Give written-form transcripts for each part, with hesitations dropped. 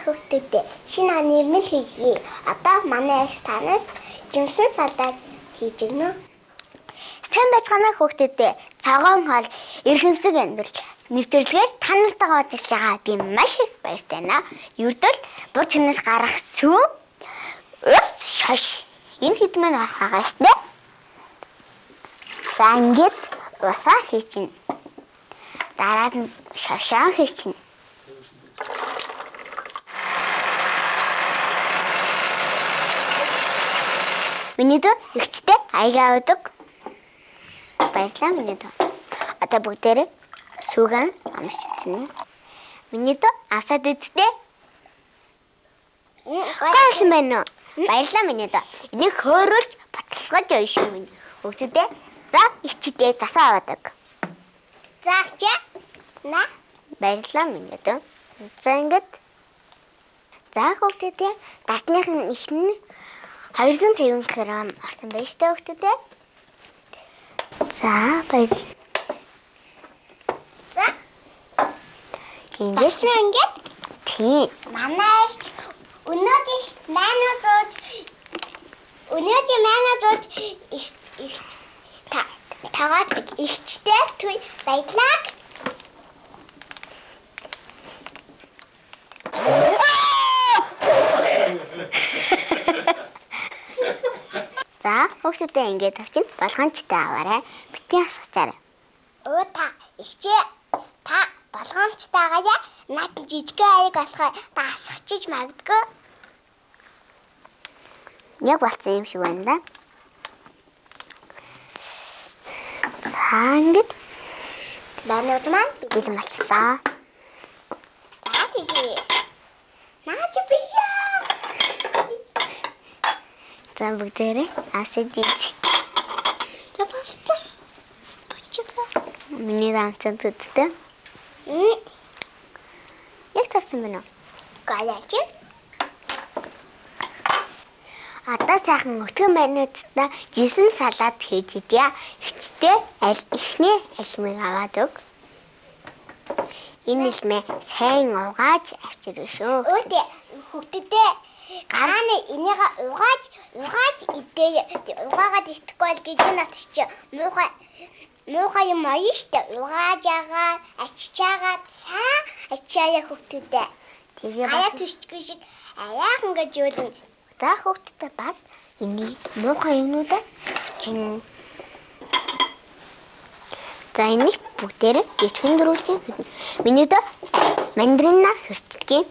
хүүхдүүдээ шинэ оны нэмэл хийе. Одоо манай экс танаас жимсэн салаад хийж өгнө. Сайн байцгаана хүүхдүүдээ. Цагаан хоол эргэмсэг амьдрал нэвтрүүлгээр та нартайгаа уулзах байгаа би маш их баяртай байна. Ердөө бур чанаас гарах сүү ус шаш. Энэ хэд мэн арахаа штэ. За ингээд усаа хийчин. Дараад нь шашаа хийчин. Миний дөө ихчтэй аяга авдаг. Баярлалаа миний дөө. Одоо бүгдээрээ сүүгэн амш чинь. Миний дөө авсаад идтээ. Гайсан байна уу? Баярлалаа миний дөө. Энийг хөөрүүлж бацалгаж ойшоо минь. Бүгдээ за ихчтэй засаа аваадаг. За чи на баярлалаа миний дөө. За ингээд за бүгдээ дасныхын ихний 250 г орсон байж таа хүүхдүүдээ. За баярлалаа. За. Ингээд тий. Манайч өнөөдөр манайд их тагаад ихчтэй түй баярлаа. За, хүүхдүүдээ ингээд авчин болгоомжтой аваарай. Битгий асгацаарай. Өө та ихчээ та болгоомжтойгоо наад жижигхэн аяг асгаа та асгачиж магадгүй. Яг болцсон юм шиг байна да. За ингээд банууд маань бэлэн болчихлоо. За тэгээ. Наач бишаа. За бүгдээрээ авсаж ийж. За баста. Баччихлаа. Миний ганцхан төдтэй. Яг тарсан байна уу? Галяач. Одоо сайхан өтгөн байнуудаа жисэн салаад хийж идья. Хичтэй ихний алимыг аваад өг. Энэ илмээ сайн угааж авчирна шүү. Өөдөө хүүхдүүдээ гарааны энийг угаагаад идэхгүй бол гэж нат чи муухай юм аа штэ угааж агаа аччаагаад цаа ачаая хүүхдүүдээ тэгээ гая төшчгүй шиг аяахан гэж өөлн за хүүхдүүдээ бас энийг муухай юмнуудаа чин за энийг бүгдээрээ итгэн дөрүүлж миний дэ мандарина хөрчдөг.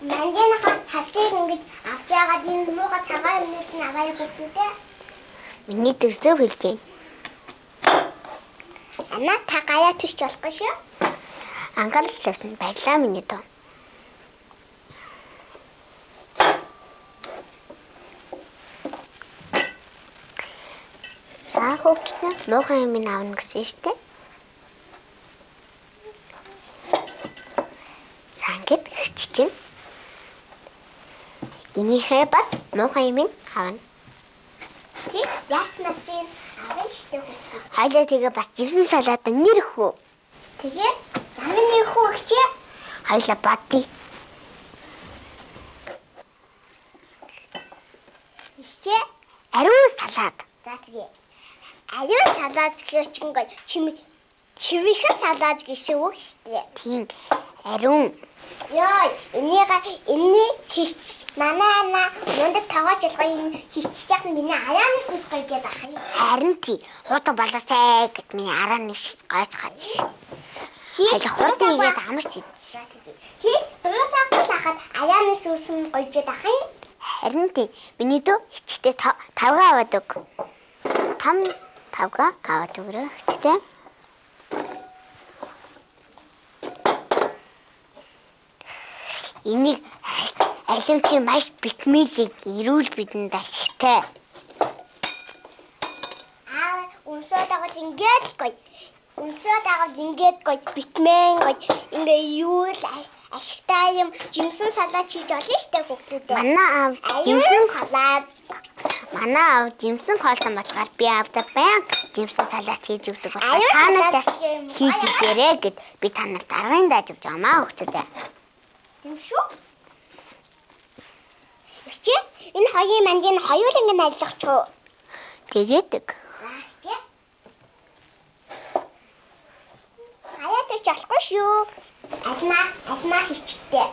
Мандина хасыг ингэж авч яагаад энэ муухай цагаан юмнууд нь аваа өгдөө. Миний төсөв хэлжээ. Ана та гая төсч болохгүй шүү. Анхаарал тавьсан баярлалаа миний дөө. За хүүхдүүд муухай юм аавна гэсэн шүү дээ. За ингэж хиччихэн. Энийхээ бас муухай юм аавна. Тий, ясмасын аваа штэ. Хайлаа тэгээ бас жимсэн салаад нэр хөө. Тэгээ замын хөө ихчээ. Хайлаа бати. Ихчээ ариун салаад. За тэгээ ариун салаад гэчихэнгой чивэхэн салаад гэсэн үг штэ. Тийм. Ариун. Яа, энэний хич манай мундаг тагааж ялгаа энэ хиччих яг миний арааны сүс гойжээд ах юм. Харин тий. Хурдан балаасай гэд миний арааны гойж гаж. Хич хурдан игээд амарч идсэн. Хич дуусаа хахад арааны сүс нь гойжээд ах юм. Харин тий. Миний дөө хичтэй тавгаа аваад өг. Тавгаа аваад өгөрөө хичтэй. Энийг алимчи маш битмэлийг ирүүл бидэнд ашигтай. Унсаад агал ингээд гоё. Битмэн гоё. Ингээ юу л ашигтай юм жимсэн салаад хийж олно штэ хүүхдүүдээ. Манай аав жимсэн салаад. Манай аав жимсэн хоолсон болохоор би аавда баян дэмсэн салат хийж өгдөг болохоор та нарт хийж өгөөрэй гэд би та нарт аргын дааж өгч байгаамаа хөгчдөө. Тийм шүү. Чи энэ хоёрын мандын хоёуланг нь ажиллах ч юу? Тэгээд. За чи. Хаяад ч болохгүй шүү. Алма хийчтэй.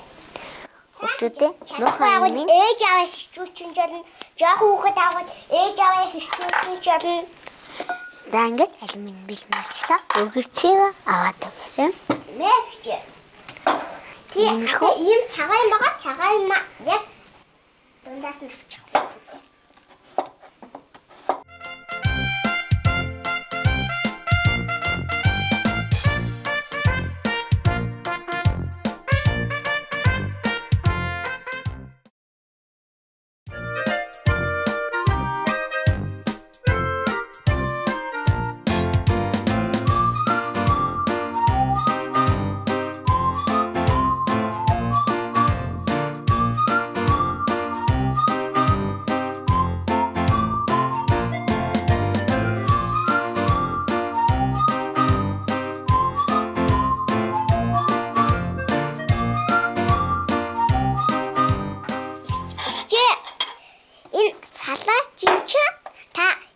Хөгчдөө нөхөд ээж аваа хичүүчин жолно. Жоох хүүхэд аваад ээж аваа хичүүчин жолно. За ингээд алимын бил марчлаа. Өгөрчөө аваад өгөөрэй. Мэгч. Тийм ийм цагаан байгаа цагаан яг дундаас нь авчих.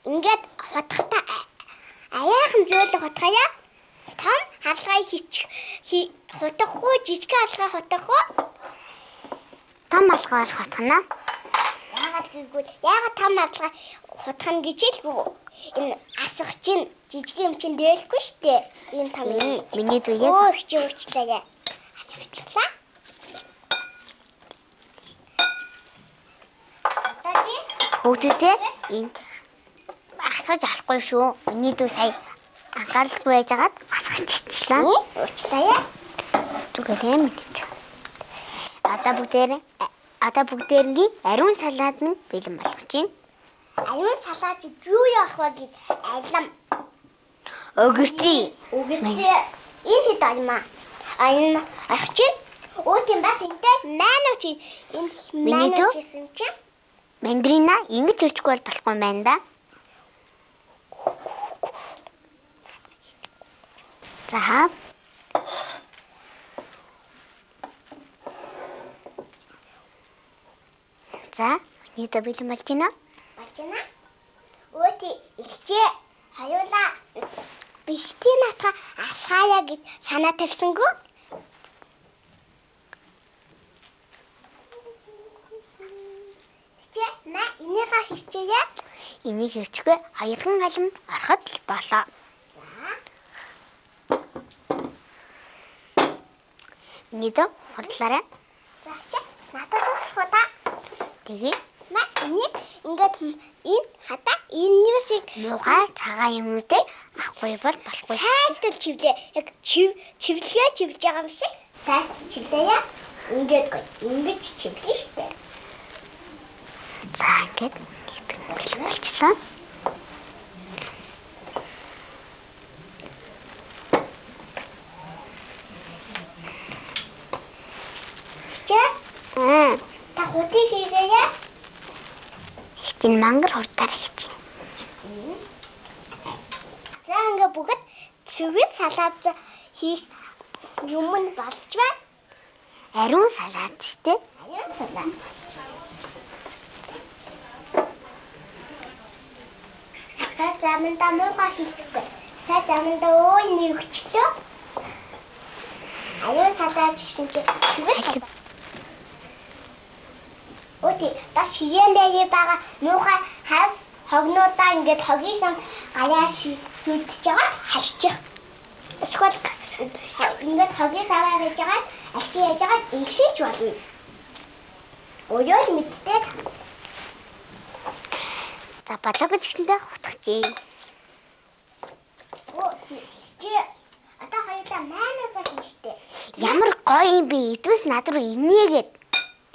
Ингээд хотхотой аяахан зөөлө хотгоё. Том хаалгай хотох уу, жижиг хаалгай хотох уу? Том хаалгаар хотгоно. Яагаад том хаалгай хотгоно гэж хэлгүй. Энэ асах чинь жижиг юм чинь дээлгүй штэ. Ийм том юм. Миний дүү яг өө чи өөрчлөө. Асчихлаа. Хөгжөдөө энэ асгаж алахгүй шүү. Миний дүү сая анхааралгүй байжгаад асгаж чичлээ. Уучлаа. Түгэлэм гэж. Одоо бүгдээрнгийн ариун салаад нь бэлэн болгож байна. Ариун салаад юу яах вэ гэд алам. Өгөрчий. Энэ хэд аймаа. Энэ ахч өөтийн бас энтэй маань чи энэ маань чисэн чи. Мандрина ингэж өрчгүй бол болохгүй юм байна да. За. За, миний дэ бэлэн болж байна. Болж байна. Өөти ихчээ хаюулаа бишти натга асгаая гэж санаа тавьсангүй. Ихчээ на энийгээ хийчихье. Энийг хэрчгүй хоёрхан алам ороход л болоо. Миний дэ хурлаарай. За, надад туслах уу та? Тэгээ. На энийг ингээд энэ хата энэ юу шиг муугай цагаан юмнуудыг авахгүй бол болохгүй. Сайтал чивлээ. Яг чивлгээ чивлж байгаа юм шиг сайт чивлээе. Ингээд гоё. Ингэж чивлээ штэ. За ингээд бэлэн болчихлоо. Та хөтий хийгээе. Ихтэн мангар хурдаар хийж. За ингээ бүгд цэвэр салаад хийх юм нь болж байна. Ариун салаад штэ. Ариун салаад. Заманда муухай хийхгүй. Сая заманда өө нэг өчглөө. Ариун салаад гэсэн чи цэвэр. Өөти бас хигэндээ байгаа муухай хас хогнуудаа ингээд хогийсан гаяа сүлдэж байгаа хальчих. Эсвэл ингээд хогиос аваа гэж байгаа альчи яаж байгаа ингэшиж болно. Өёл мэддэг. За бодлого гэжтэндээ хутгачээ. Чи одоо хоёулаа маануудаа хийжтэй. Ямар гоё юм бэ? Эдвэс над руу инээгээд.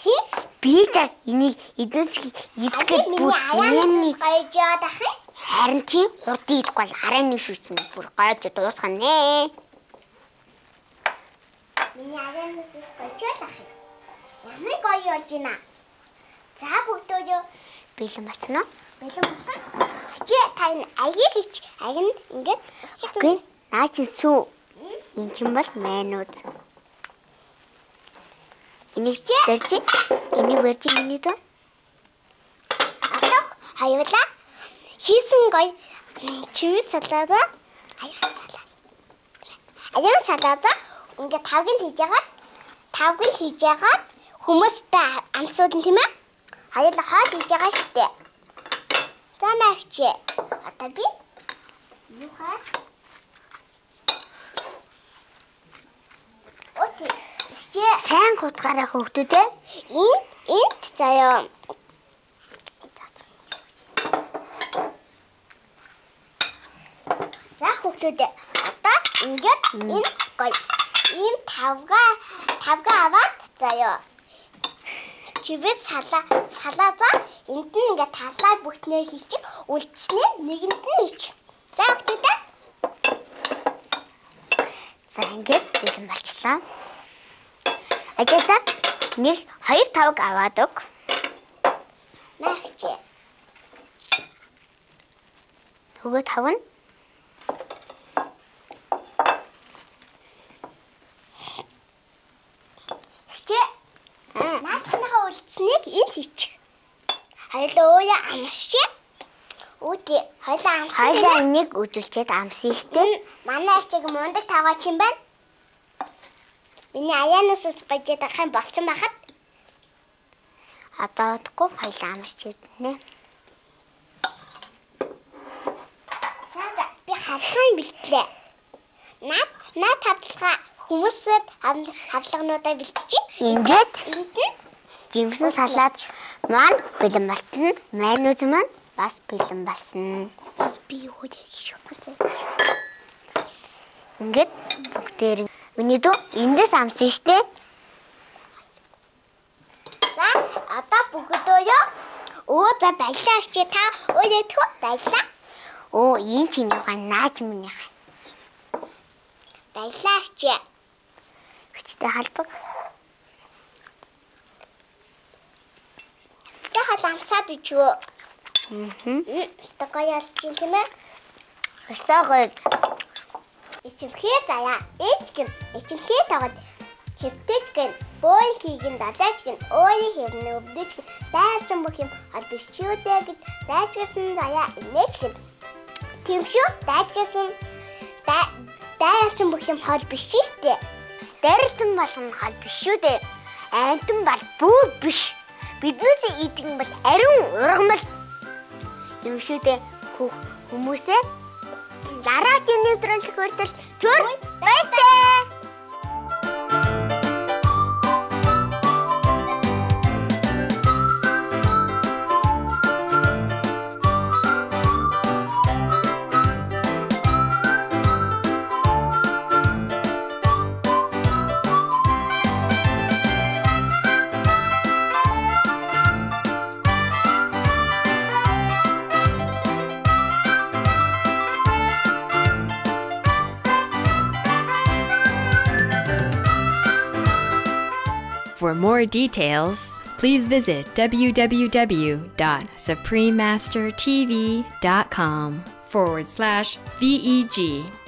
Тий? Би цаас энийг эдвэс идгээд миний аяанаас гойж яад ах юм. Харин чи хурдан идэхгүй бол арааны шүүсэн бүр гойж дуусгах нэ. Миний аяанаас гойж яад ах юм. Ямар гоё болж байна. За бүгдөө бэлэн болчихно. Бэлэн болсон. Чи та энэ аяг хийч. Аяг нь ингээд усчих. Үгүй. Наа чи сүү. Энэ юм бол майнууд. Энийг барьж. Энийг барьж миний доо. Одоо хоёулаа хийсэн гоё чиви салаада аян салаада ингээд тавгыг хийж яагаад хүмүүстэй амсууд нь тийм ээ хоёулаа хоол хийж байгаа штэ. За мэгч одоо би юу хаа Окей. Сайн гутгаараа хөвгтүүд ээ. Энд заяа. За хөвгтүүд одоо ингээд энэ гоё ийм тавга аваад заяа. Чивэс салааза энд нь ингээд талаа бүтнээ хийчих үлдснээ нэгэнд нь хийчих. За хөвгтүүд За ингээд бэлэн болчлаа. Ажида 1 2 тавг аваад өг. Мэгч. Төгөө тавна. Наадхнаа үлдсэнийг энд хийчих. Хоёлоо амсч. Үүдээ хоёлоо амсч. Хоёлаа нэг үзүүлчихэд амсан штэ. Манай ачиг мундаг таваач юм байна. Миний аяанаас ус бажид ахын болцсон байхад. Одоо удахгүй хоёлаа амсч идэнэ. За би хавлахын бэлтлээ. Наад тавлага хүмүүсэд хавлагнуудаа бэлтчих. Ингээд Энд жимсэн салаад маань бэлэн болтно. Майнууд маань бас бэлэн болсон. би юу гэж шүүхэж. Ингээд бүгдээр миний дөө эндээс амсан штэ. За одоо бүгдөө за баялаа чи та өөрөөдхөө баялаа. Ийм чинь юугаа нааж минийх. Баялаа чи. Хүчтэй халбаг. Тэ халамсаад ичгөө. Стакаял чинь тийм ээ. Өстөгөө Ичимхээ заяа. Ичимхээ тавал хэвтэж гэн бөөнкийг нь далайч гэн өөрийн хэрнээ өвдөж гэн дайсан бүх юм албичүүдээ гэд дайчсан заяа инээч гэн. Тэмшүү дайсан бүх юм хол биш штэ. дайрсан болсон хал биш шүү дээ. Антан бол бүр биш. Биднээс идэх бол ариун ургамал юм шүү дээ. Хүмүүсээ дараагийн нэвтрүүлэг хүртэл түр баяртай. For more details, please visit www.suprememastertv.com/VEG